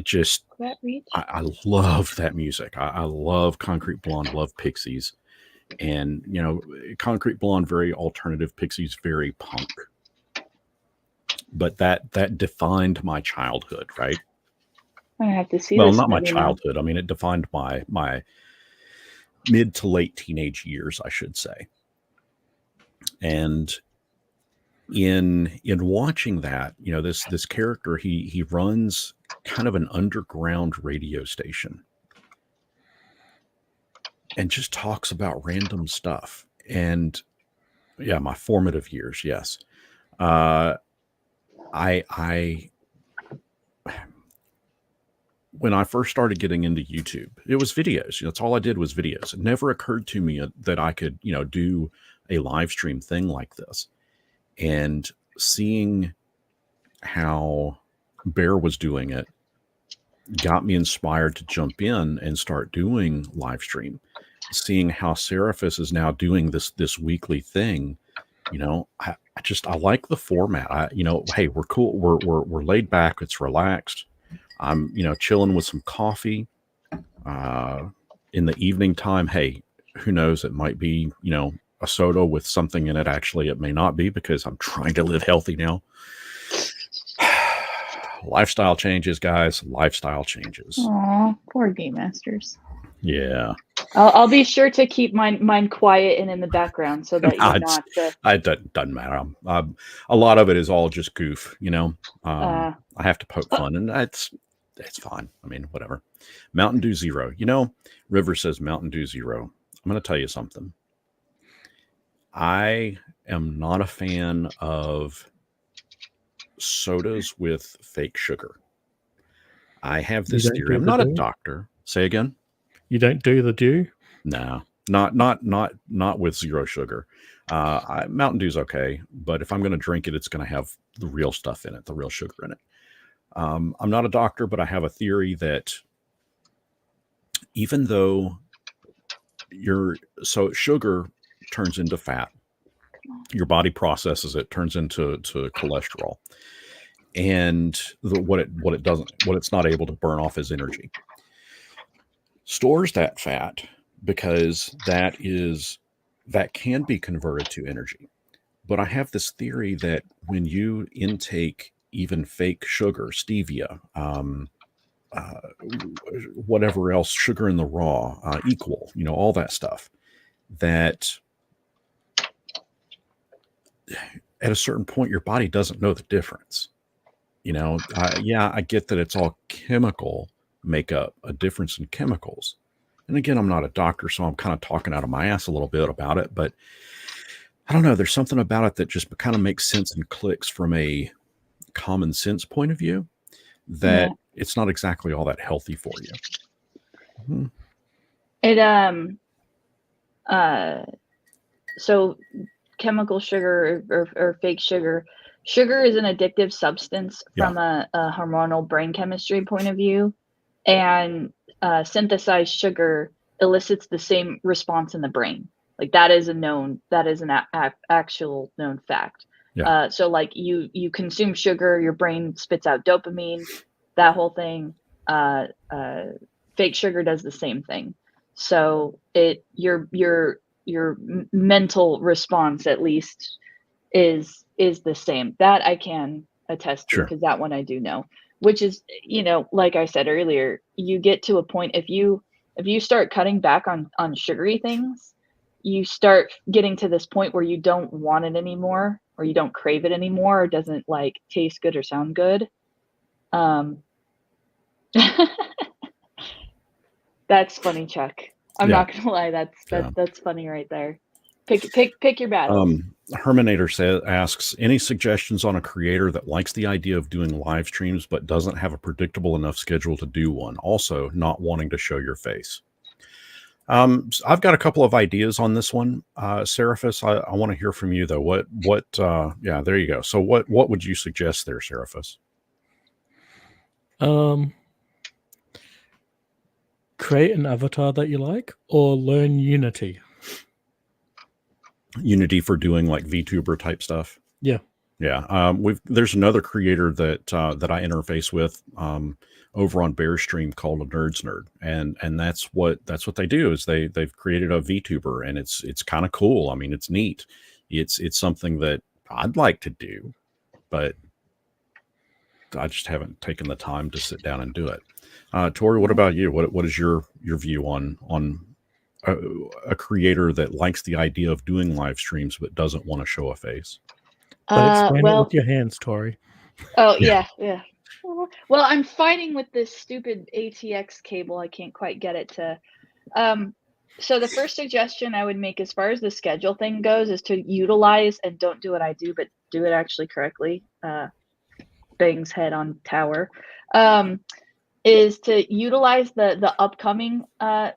love that music. I love Concrete Blonde, love Pixies, and Concrete Blonde very alternative, Pixies very punk. But that defined my childhood, right? I have to see. Well, this not my movie childhood. now. I mean, it defined my mid to late teenage years, I should say. And in watching that, this character, he runs kind of an underground radio station and just talks about random stuff. And yeah, my formative years, yes. When I first started getting into YouTube, it was videos. That's all I did was videos. It never occurred to me that I could, do a live stream thing like this. And seeing how Bear was doing it got me inspired to jump in and start doing live stream. Seeing how Seraphis is now doing this weekly thing, I like the format. Hey, we're cool. We're laid back. It's relaxed. I'm, chilling with some coffee in the evening time. Hey, who knows? It might be, a soda with something in it. Actually, it may not be, because I'm trying to live healthy now. Lifestyle changes, guys. Lifestyle changes. Aw, poor GameMasters. Yeah. I'll be sure to keep mine quiet and in the background so that you're not. It doesn't matter. A lot of it is all just goof. I have to poke fun, and it's fine. I mean, whatever. Mountain Dew Zero. River says Mountain Dew Zero. I'm going to tell you something. I am not a fan of sodas with fake sugar. I have this theory. I'm not a doctor. Say again. You don't do the dew? No, not with zero sugar. Mountain Dew's okay, but if I'm going to drink it, it's going to have the real stuff in it, the real sugar in it. I'm not a doctor, but I have a theory that even though sugar turns into fat, your body processes it, turns into cholesterol, and what it's not able to burn off as energy, stores that fat, because that can be converted to energy. But I have this theory that when you intake even fake sugar, stevia, whatever else, sugar in the raw, equal, all that stuff, that at a certain point your body doesn't know the difference. I get that it's all chemical makeup, a difference in chemicals. And again, I'm not a doctor, so I'm kind of talking out of my ass a little bit about it, but I don't know. There's something about it that just kind of makes sense and clicks from a common sense point of view, that it's not exactly all that healthy for you. Mm-hmm. So chemical sugar or fake sugar is an addictive substance from a hormonal brain chemistry point of view. and synthesized sugar elicits the same response in the brain. Like that is an actual known fact. Yeah. So like you consume sugar, your brain spits out dopamine, that whole thing. Fake sugar does the same thing. So your mental response at least is the same. That I can attest to Sure. because that one I do know. Which is, like I said earlier, you get to a point if you start cutting back on sugary things, you start getting to this point where you don't want it anymore, or you don't crave it anymore, or it doesn't like taste good or sound good. Um, that's funny, Chuck. I'm Yeah. not gonna lie, Yeah. that's funny right there. Pick your battles. Herminator asks, any suggestions on a creator that likes the idea of doing live streams but doesn't have a predictable enough schedule to do one? Also, not wanting to show your face. I've got a couple of ideas on this one, Seraphis. I want to hear from you though. Yeah, there you go. So what would you suggest there, Seraphis? Create an avatar that you like, or learn Unity. Unity for doing like VTuber type stuff. Yeah. Yeah. There's another creator that I interface with over on Bear Stream called a Nerd's Nerd, and that's what they do is they've created a VTuber, and it's kind of cool. I mean, it's neat. It's something that I'd like to do, but I just haven't taken the time to sit down and do it. Tori, what about you? What is your view on a creator that likes the idea of doing live streams but doesn't want to show a face? But explain it Well, with your hands, Tori. oh yeah. Well, I'm fighting with this stupid ATX cable. I can't quite get it to. So the first suggestion I would make as far as the schedule thing goes is to utilize, and don't do what I do, but do it actually correctly. Bangs head on tower. Is to utilize the upcoming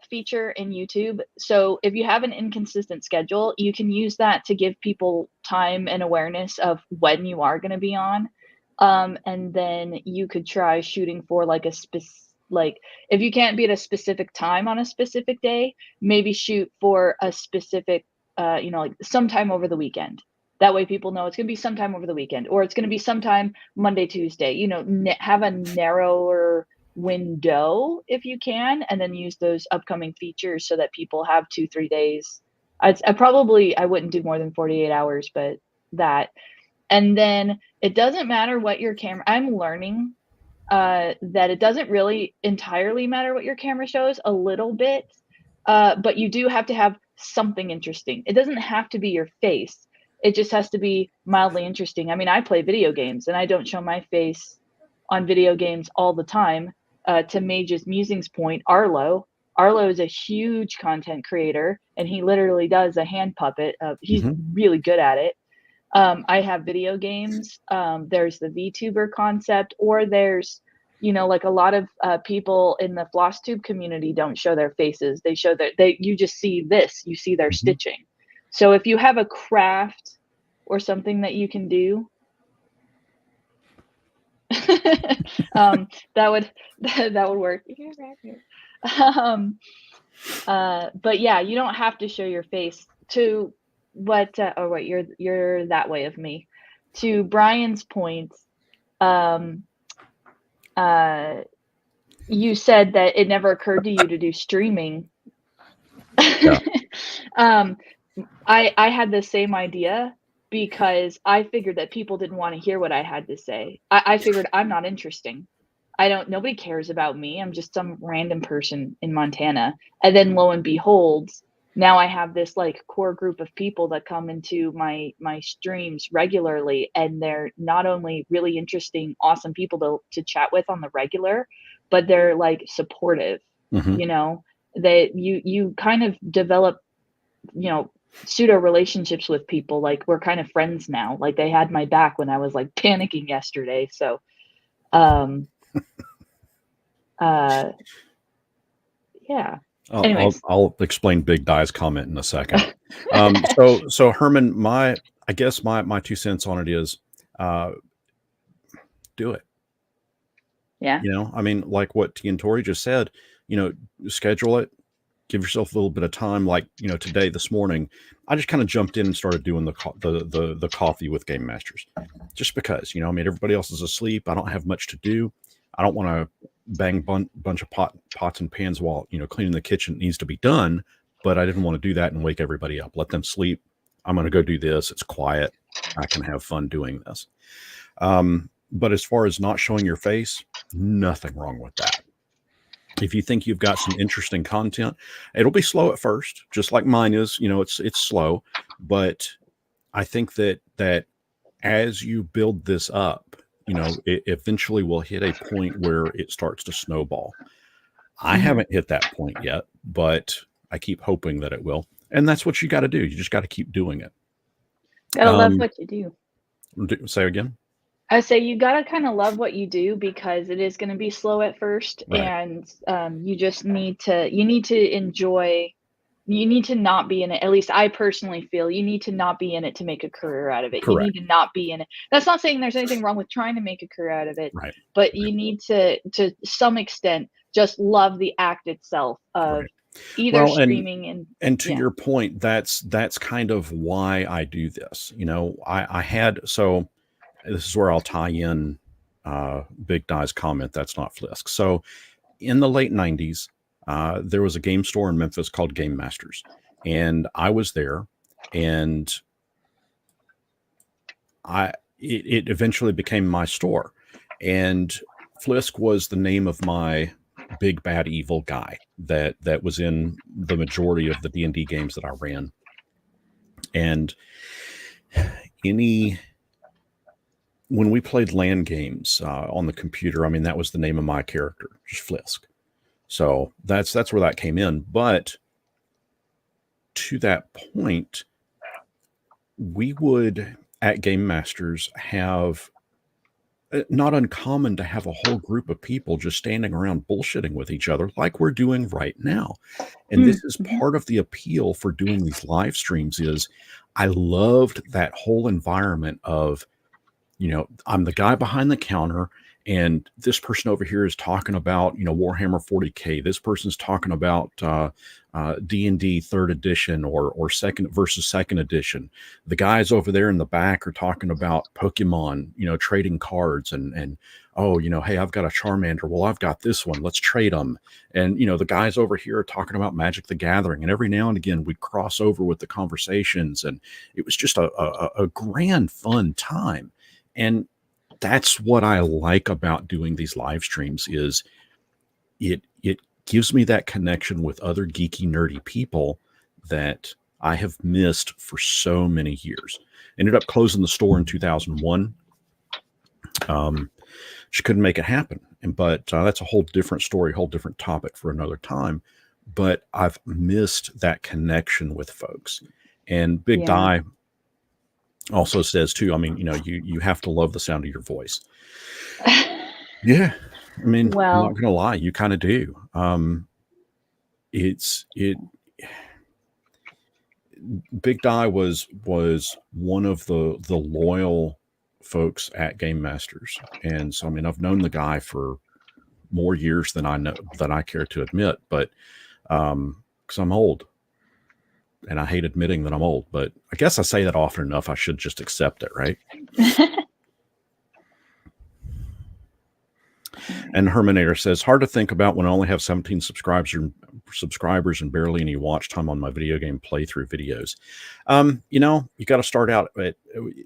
feature in YouTube. So if you have an inconsistent schedule, you can use that to give people time and awareness of when you are going to be on. And then you could try shooting for like like if you can't be at a specific time on a specific day, maybe shoot for a specific like sometime over the weekend. That way people know it's going to be sometime over the weekend, or it's going to be sometime Monday, Tuesday. Have a narrower window if you can, and then use those upcoming features so that people have 2-3 days. I wouldn't do more than 48 hours, but that. And then it doesn't matter what your camera, I'm learning that it doesn't really entirely matter what your camera shows, a little bit, but you do have to have something interesting. It doesn't have to be your face. It just has to be mildly interesting. I mean, I play video games and I don't show my face on video games all the time. To Mage's Musings point, Arlo is a huge content creator, and he literally does a hand puppet. He's really good at it. I have video games. There's the VTuber concept, or there's, like a lot of people in the FlossTube community don't show their faces. They show you just see this, you see their stitching. So if you have a craft or something that you can do, that would work. But yeah, you don't have to show your face to what you're that way of me. To Brian's point, you said that it never occurred to you to do streaming. Yeah. I had the same idea because I figured that people didn't want to hear what I had to say. I figured I'm not interesting. Nobody cares about me. I'm just some random person in Montana. And then lo and behold, now I have this like core group of people that come into my streams regularly, and they're not only really interesting, awesome people to chat with on the regular, but they're like supportive. You kind of develop, pseudo relationships with people. Like we're kind of friends now. Like they had my back when I was like panicking yesterday. So yeah. I'll explain Big Die's comment in a second. So Herman, I guess my 2 cents on it is, do it. Yeah. I mean, like what T and Tori just said, schedule it, give yourself a little bit of time. Like, today, this morning, I just kind of jumped in and started doing the coffee with Game Masters, just because, I mean, everybody else is asleep. I don't have much to do. I don't want to bang bunch of pots and pans while, cleaning the kitchen needs to be done, but I didn't want to do that and wake everybody up. Let them sleep. I'm going to go do this. It's quiet. I can have fun doing this. But as far as not showing your face, nothing wrong with that. If you think you've got some interesting content, it'll be slow at first, just like mine is. It's slow, but I think that as you build this up, it eventually will hit a point where it starts to snowball. I haven't hit that point yet, but I keep hoping that it will. And that's what you got to do. You just got to keep doing it. Gotta love what you do. Say again. I say you gotta kind of love what you do because it is going to be slow at first, Right. and you just need to enjoy. You need to not be in it. At least I personally feel you need to not be in it to make a career out of it. You Correct. need to not be in it. That's not saying there's anything wrong with trying to make a career out of it, Right. but you need to some extent just love the act itself of Right. either Well, streaming and to yeah. your point, that's kind of why I do this. I had, so this is where I'll tie in Big Die's comment. That's not Flisk. So in the late 90s, there was a game store in Memphis called GameMasters, and I was there, and it eventually became my store, and Flisk was the name of my big bad evil guy that was in the majority of the D&D games that I ran. And when we played LAN games on the computer, I mean, that was the name of my character, just Flisk. So that's where that came in. But to that point, we would at Game Masters have, not uncommon to have a whole group of people just standing around bullshitting with each other like we're doing right now. And this is part of the appeal for doing these live streams is I loved that whole environment of, I'm the guy behind the counter, and this person over here is talking about, Warhammer 40K. This person's talking about D&D 3rd edition or second edition. The guys over there in the back are talking about Pokemon, trading cards and oh, hey, I've got a Charmander. Well, I've got this one. Let's trade them. And, the guys over here are talking about Magic the Gathering. And every now and again, we'd cross over with the conversations. And it was just a grand, fun time. And that's what I like about doing these live streams is it gives me that connection with other geeky, nerdy people that I have missed for so many years. Ended up closing the store in 2001. She couldn't make it happen. But that's a whole different story, whole different topic for another time. But I've missed that connection with folks. And Big Die also says too, I mean, you have to love the sound of your voice. Yeah. I mean, I'm not going to lie. You kind of do. Big Die was one of the loyal folks at Game Masters. And so, I mean, I've known the guy for more years than I care to admit, but, cause I'm old. And I hate admitting that I'm old, but I guess I say that often enough. I should just accept it, right? And Herminator says, hard to think about when I only have 17 subscribers and barely any watch time on my video game playthrough videos. You got to start out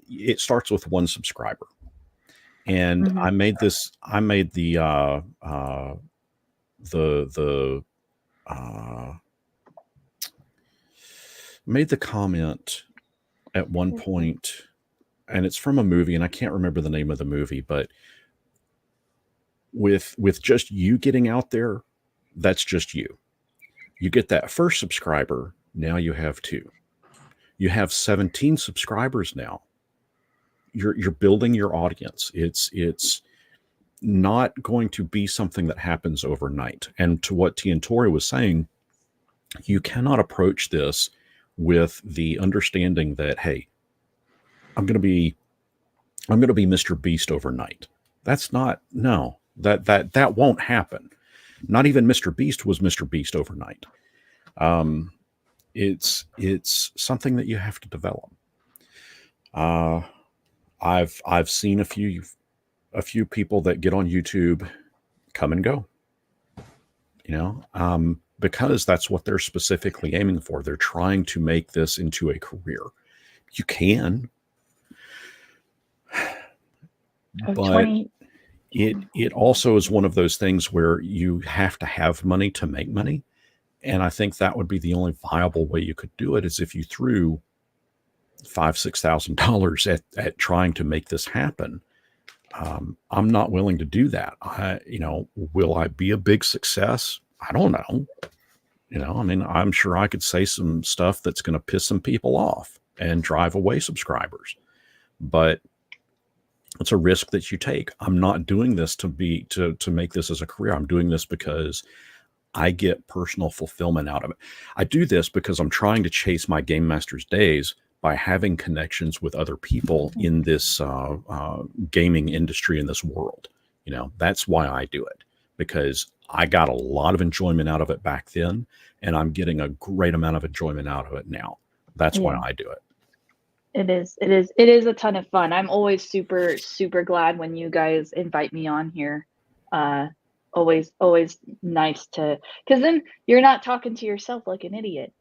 it starts with one subscriber. And I made made the comment at one point, and it's from a movie, and I can't remember the name of the movie, but with just you getting out there, that's just you. You get that first subscriber, now you have 2. You have 17 subscribers now. You're building your audience. It's not going to be something that happens overnight. And to what T and Tori was saying, you cannot approach this with the understanding that, hey, I'm going to be Mr. Beast overnight. No, That won't happen. Not even Mr. Beast was Mr. Beast overnight. It's something that you have to develop. I've seen a few people that get on YouTube come and go, because that's what they're specifically aiming for. They're trying to make this into a career. You can, but it also is one of those things where you have to have money to make money. And I think that would be the only viable way you could do it, is if you threw $5,000-6,000 at trying to make this happen. I'm not willing to do that. Will I be a big success? I don't know. I mean, I'm sure I could say some stuff that's going to piss some people off and drive away subscribers, but it's a risk that you take. I'm not doing this to make this as a career. I'm doing this because I get personal fulfillment out of it. I do this because I'm trying to chase my GameMasters days by having connections with other people in this gaming industry, in this world. That's why I do it, because I got a lot of enjoyment out of it back then, and I'm getting a great amount of enjoyment out of it now. That's why I do it. It is a ton of fun. I'm always super, super glad when you guys invite me on here. Always nice to, because then you're not talking to yourself like an idiot.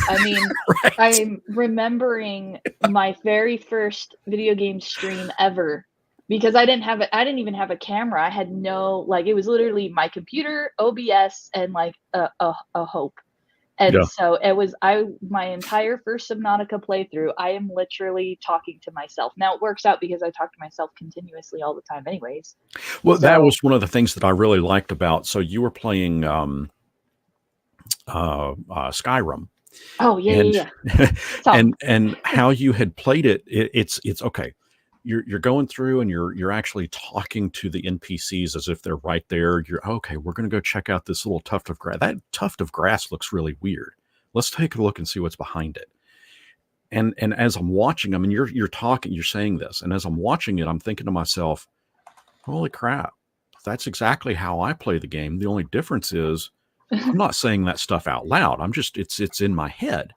I mean, right. I'm remembering my very first video game stream ever, because I didn't even have a camera. I had it was literally my computer, OBS, and like a Hope. And so it was my entire first Subnautica playthrough. I am literally talking to myself. Now it works out because I talk to myself continuously all the time anyways. Well, that was one of the things that I really liked about, so you were playing Skyrim. Oh yeah. and how you had played it, it's okay. You're going through and you're actually talking to the NPCs as if they're right there. You're okay. We're going to go check out this little tuft of grass. That tuft of grass looks really weird. Let's take a look and see what's behind it. And as I'm watching, I mean, you're talking, you're saying this, and as I'm watching it, I'm thinking to myself, holy crap, that's exactly how I play the game. The only difference is I'm not saying that stuff out loud. I'm just it's in my head.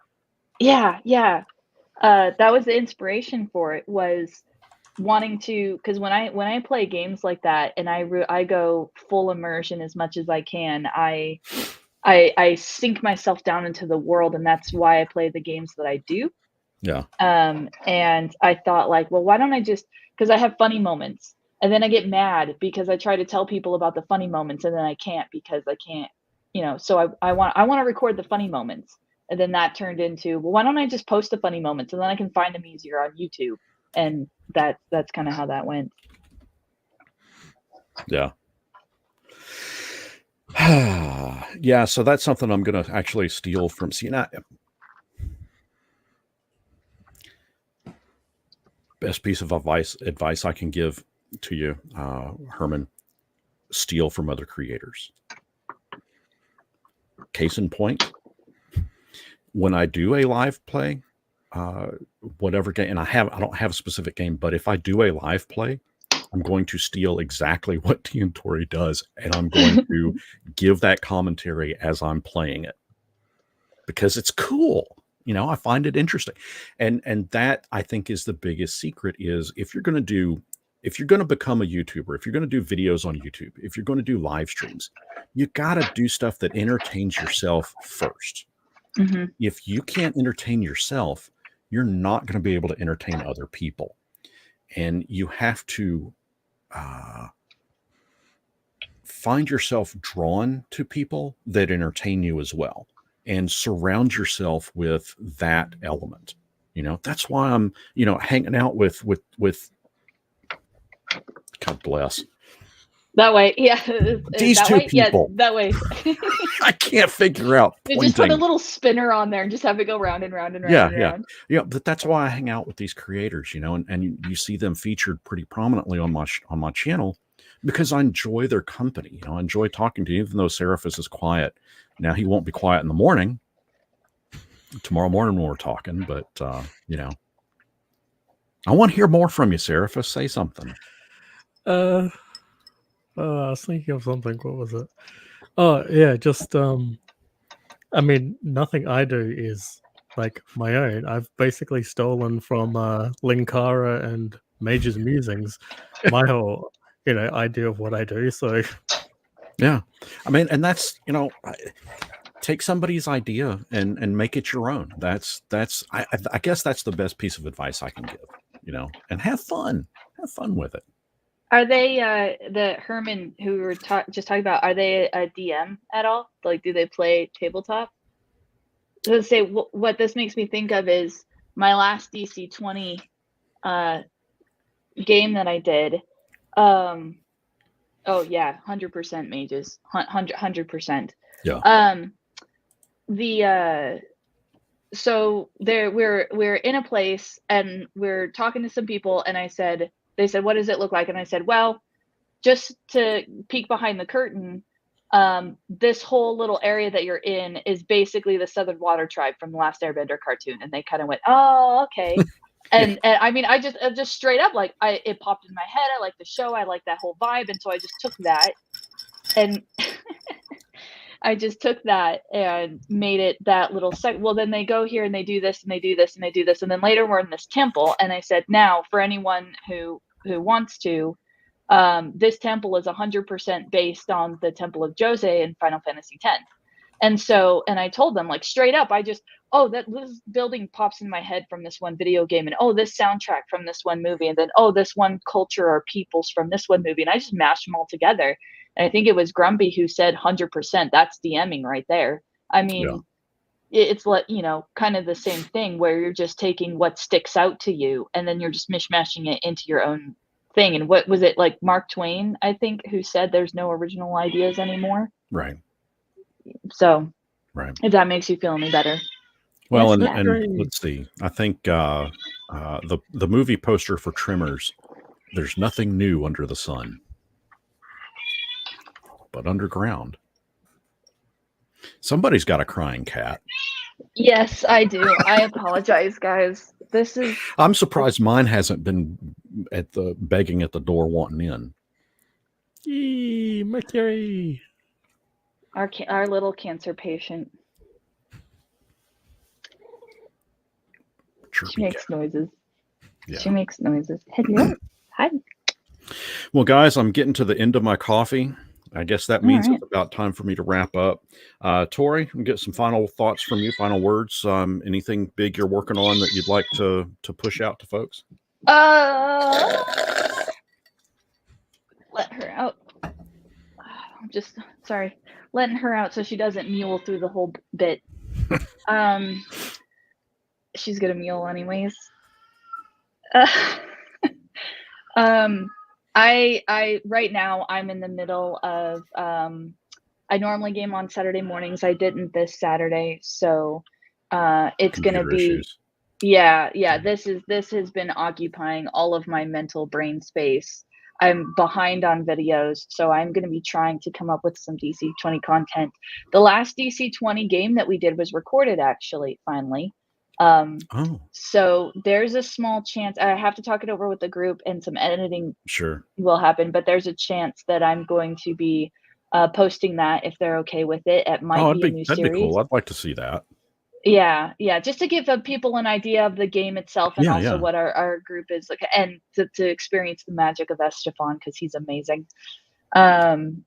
Yeah. That was the inspiration for it, was wanting to, because when I play games like that and I go full immersion as much as I can, I sink myself down into the world, and that's why I play the games that I do. Yeah. And I thought, like, well, why don't I just, because I have funny moments, and then I get mad because I try to tell people about the funny moments, and then I can't because I can't, so I want to record the funny moments. And then that turned into, well, why don't I just post the funny moments, and then I can find them easier on YouTube. And that's kind of how that went. Yeah. Yeah. So that's something I'm going to actually steal from best piece of advice I can give to you, Herman: steal from other creators. Case in point, when I do a live play, whatever game, and I don't have a specific game, but if I do a live play, I'm going to steal exactly what Tiantori does, and I'm going to give that commentary as I'm playing it, because it's cool. I find it interesting, and that, I think, is the biggest secret. Is if you're going to become a YouTuber, if you're going to do videos on YouTube, if you're going to do live streams, you got to do stuff that entertains yourself first. Mm-hmm. If you can't entertain yourself, you're not going to be able to entertain other people. And you have to find yourself drawn to people that entertain you as well, and surround yourself with that element. That's why I'm, hanging out with God bless. That way, yeah. These two people. Yeah, that way. I can't figure out. Just put a little spinner on there and just have it go round and round and round. Yeah. But that's why I hang out with these creators, and you see them featured pretty prominently on my channel, because I enjoy their company. I enjoy talking to you, even though Seraphis is quiet. Now, he won't be quiet in the morning. Tomorrow morning when we're talking, but I want to hear more from you, Seraphis. Say something. I was thinking of something. What was it? Oh yeah, just I mean, nothing I do is like my own. I've basically stolen from Linkara and Mage's Musings my whole idea of what I do. So Yeah, I mean, and that's take somebody's idea and make it your own. I guess that's the best piece of advice I can give. And have fun with it. Are they the Herman who we were just talking about? Are they a DM at all? Like, do they play tabletop? Let's say what this makes me think of is my last DC 20 game that I did. Oh yeah, 100% mages, 100%. Yeah. So there we're in a place and we're talking to some people, and they said, what does it look like? And I said, well, just to peek behind the curtain, this whole little area that you're in is basically the Southern Water Tribe from the last Airbender cartoon. And they kind of went, oh, okay. And I mean, I just straight up, like, it popped in my head. I like the show. I like that whole vibe. And so I just took that and I just took that and made it that little well, then they go here and they do this and they do this and they do this. And then later we're in this temple. And I said, now for anyone who wants to, this temple is 100% based on the Temple of Jose in Final Fantasy X. And I told them, like, straight up, this building pops in my head from this one video game, and this soundtrack from this one movie, and then this one culture or peoples from this one movie, and I just mashed them all together. And I think it was Grumpy who said 100%. That's DMing right there. I mean, it's kind of the same thing where you're just taking what sticks out to you, and then you're just mishmashing it into your own thing. And what was it, like Mark Twain, I think, who said there's no original ideas anymore? Right. So, right. If that makes you feel any better. Well, yes, and let's see. I think the movie poster for Tremors, there's nothing new under the sun, but underground. Somebody's got a crying cat. Yes, I do. I apologize, guys. I'm surprised mine hasn't been begging at the door wanting in. Yee, Mercury. Our little cancer patient. She makes noises. Yeah. She makes noises. Hello. Hi. Well, guys, I'm getting to the end of my coffee. I guess that means it's about time for me to wrap up. Tori, get some final thoughts from you, final words. Anything big you're working on that you'd like to push out to folks? Let her out. I'm just letting her out so she doesn't mule through the whole bit. She's gonna mule anyways. I right now I'm in the middle of I normally game on Saturday mornings. I didn't this Saturday, so it's gonna be issues. Yeah. This has been occupying all of my mental brain space. I'm behind on videos, so I'm going to be trying to come up with some DC 20 content. The last DC 20 game that we did was recorded, actually, finally. So there's a small chance I have to talk it over with the group, and some editing will happen, but there's a chance that I'm going to be posting that if they're okay with it. It might be a new series. That'd be cool. I'd like to see that. Yeah, just to give people an idea of the game itself, and also what our group is like, and to experience the magic of Estefan, because he's amazing. It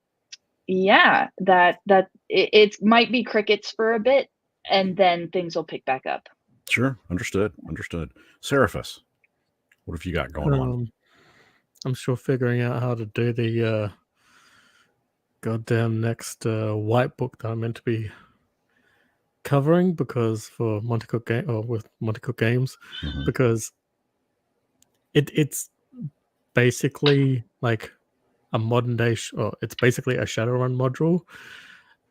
might be crickets for a bit, and then things will pick back up. Sure, understood. Seraphis, what have you got going on? I'm still figuring out how to do the goddamn next white book that I'm meant to be covering, because for Monte Cook Games, because it's basically like a modern day it's basically a Shadowrun module,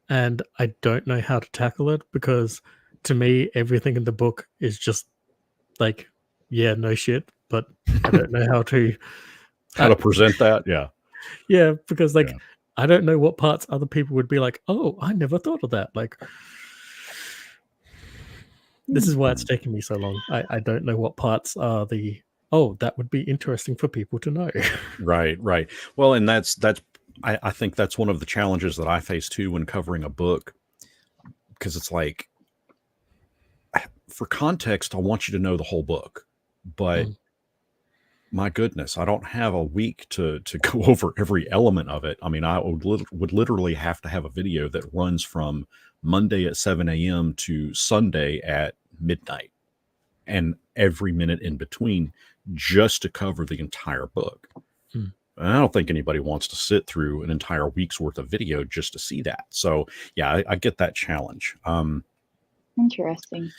and I don't know how to tackle it, because to me everything in the book is just like, yeah, no shit, but I don't know how to present that. Yeah, because I don't know what parts other people would be like, oh, I never thought of that. Like, this is why it's taking me so long. I don't know what parts are that would be interesting for people to know. Right. Well, and that's I think that's one of the challenges that I face too when covering a book, because it's like, for context, I want you to know the whole book, but my goodness, I don't have a week to go over every element of it. I mean, I would literally have to have a video that runs from Monday at 7 a.m. to Sunday at midnight, and every minute in between, just to cover the entire book. And I don't think anybody wants to sit through an entire week's worth of video just to see that. So yeah, I get that challenge. Interesting.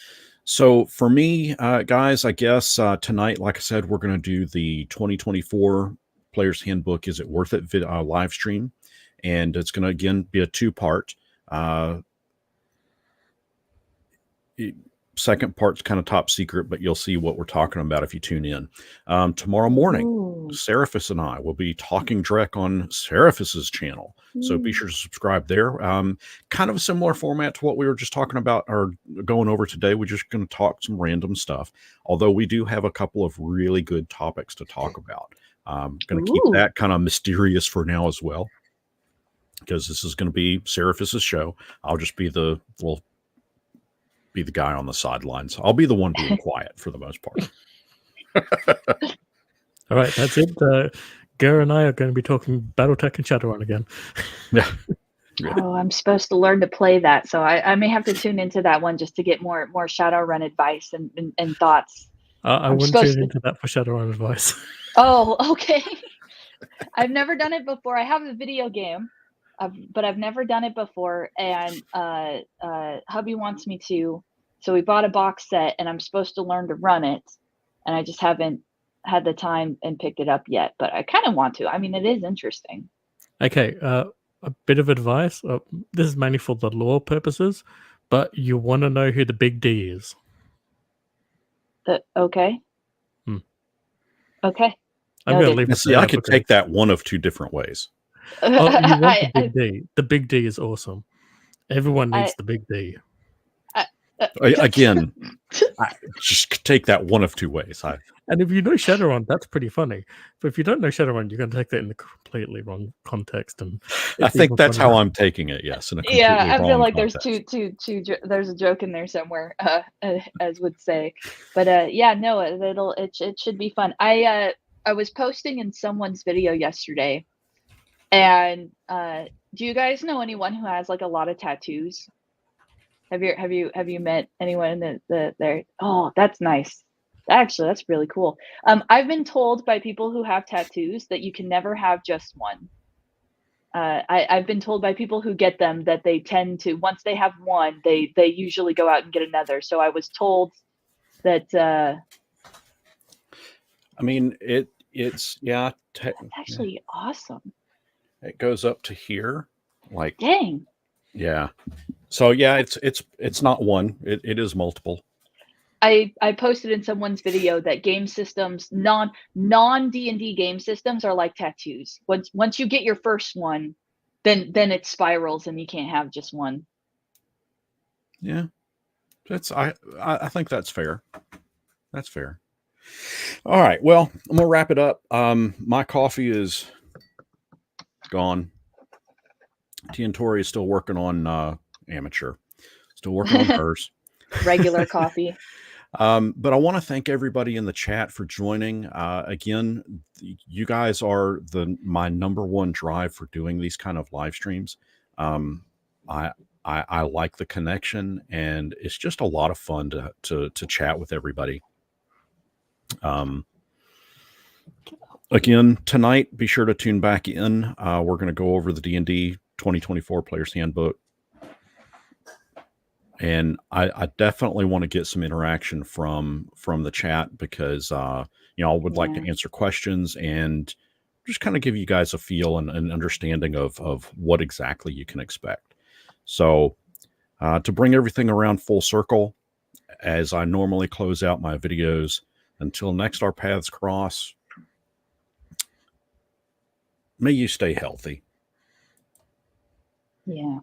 So for me, guys, I guess tonight, like I said, we're going to do the 2024 Player's Handbook. Is it worth it? Live stream, and it's going to again be a 2-part. Second part's kind of top secret, but you'll see what we're talking about if you tune in. Tomorrow morning, Seraphis and I will be talking Drek on Seraphis's channel. So be sure to subscribe there. Kind of a similar format to what we were just talking about or going over today. We're just going to talk some random stuff, although we do have a couple of really good topics to talk about. Going to keep that kind of mysterious for now as well, because this is going to be Seraphis' show. I'll just be the guy on the sidelines. I'll be the one being quiet for the most part. All right, that's it. Gare and I are going to be talking BattleTech and Shadowrun again. Yeah. Oh, I'm supposed to learn to play that, so I may have to tune into that one just to get more Shadowrun advice and thoughts. I wouldn't tune into that for Shadowrun advice. Oh, okay. I've never done it before. I have a video game, but I've never done it before, and hubby wants me to. So we bought a box set, and I'm supposed to learn to run it, and I just haven't had the time and picked it up yet. But I kind of want to. I mean, it is interesting. Okay, a bit of advice. This is mainly for the lore purposes, but you want to know who the Big D is. Okay. Okay. I'm going to leave it. See, I could take that one of two different ways. Oh, you want the Big D. The Big D is awesome. Everyone needs the Big D. Again, just take that one of two ways. And if you know Shadowrun, that's pretty funny. But if you don't know Shadowrun, you're going to take that in the completely wrong context. And I think that's how I'm taking it. Yes, in a completely I feel like context. there's there's a joke in there somewhere, as would say. But yeah, no, it should be fun. I was posting in someone's video yesterday, and do you guys know anyone who has like a lot of tattoos? Have you met anyone that there? Oh, that's nice. Actually, that's really cool. I've been told by people who have tattoos that you can never have just one. I've been told by people who get them that they tend to, once they have one, they usually go out and get another. So I was told that. I mean, it's yeah. That's actually awesome. It goes up to here, like dang. Yeah. So yeah, it's not one. It is multiple. I posted in someone's video that game systems, non D&D game systems are like tattoos. Once you get your first one, then it spirals and you can't have just one. Yeah. I think that's fair. That's fair. All right. Well, I'm gonna wrap it up. My coffee is gone. Tiantori is still working on amateur. Still working on hers. Regular coffee. But I want to thank everybody in the chat for joining. Again, you guys are my number one drive for doing these kind of live streams. I like the connection, and it's just a lot of fun to chat with everybody. Again, tonight, be sure to tune back in. We're going to go over the D&D 2024 Player's Handbook. And I definitely want to get some interaction from the chat, because I would like to answer questions and just kind of give you guys a feel and an understanding of what exactly you can expect. So to bring everything around full circle, as I normally close out my videos, until next our paths cross, may you stay healthy. Yeah.